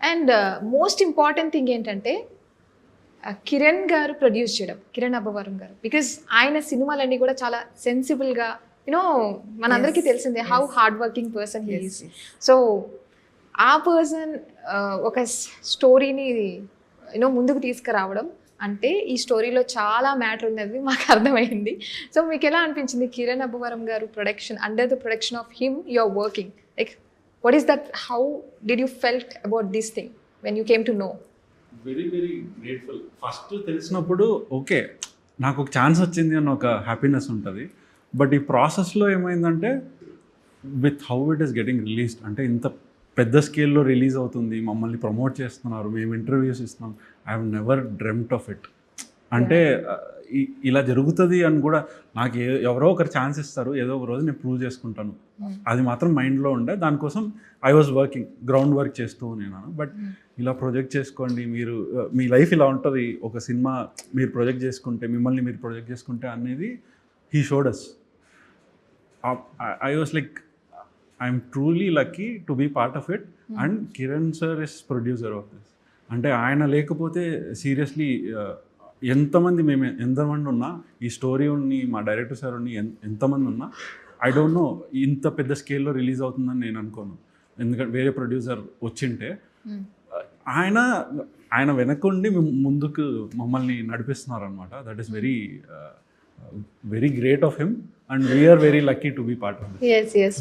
And most important thing ఏంటంటే కిరణ్ గారు produce చేయడం, కిరణ్ అబ్బవరం గారు, బికాజ్ ఆయన సినిమాలన్నీ కూడా చాలా సెన్సిబుల్గా యూనో మనందరికీ తెలిసిందే how hard working person he is. So ఆ పర్సన్ ఒక స్టోరీని యూనో ముందుకు తీసుకురావడం అంటే ఈ స్టోరీలో చాలా మ్యాటర్ ఉన్నది మాకు అర్థమైంది. సో మీకు ఎలా అనిపించింది కిరణ్ అబ్బవరం గారు production, under the production of him you are working, like what is that, how did you felt about this thing when you came to know? Very very grateful. First తెలిసినప్పుడు okay నాకు ఒక chance వచ్చింది అన్న ఒక happiness ఉంటుంది. But ఈ ప్రాసెస్లో ఏమైందంటే with how it is getting released, అంటే ఇంత పెద్ద స్కేల్లో రిలీజ్ అవుతుంది, మమ్మల్ని ప్రమోట్ చేస్తున్నారు, మేము ఇంటర్వ్యూస్ ఇస్తున్నాం, I have never dreamt of it. అంటే ఇలా జరుగుతుంది అని కూడా నాకు ఎవరో ఒకరు ఛాన్స్ ఇస్తారు, ఏదో ఒక రోజు నేను ప్రూవ్ చేసుకుంటాను, అది మాత్రం మైండ్లో ఉండే. దానికోసం I was working, ground work చేస్తూ ఉన్నాను. బట్ ఇలా ప్రొజెక్ట్ చేసుకోండి, మీరు మీ లైఫ్ ఇలా ఉంటుంది, ఒక సినిమా మీరు ప్రొజెక్ట్ చేసుకుంటే, మిమ్మల్ని మీరు ప్రొజెక్ట్ చేసుకుంటే అనేది he showed us. I was like I'm truly lucky to be part of it. And Kiran sir is producer of this. అంటే ఆయన లేకపోతే సీరియస్లీ మేము ఎంతమంది ఉన్నా, ఈ స్టోరీ ఉన్ని మా డైరెక్టర్ సార్ ఉన్ని ఎంతమంది ఉన్నా, ఐ డోంట్ నో ఇంత పెద్ద స్కేల్లో రిలీజ్ అవుతుందని నేను అనుకోను. ఎందుకంటే వేరే ప్రొడ్యూసర్ వచ్చింటే ఆయన వెనకుండి ముందుకు మమ్మల్ని నడిపిస్తున్నారు అనమాట. That is very very great of him and we are very lucky to be part of this. Yes, yes.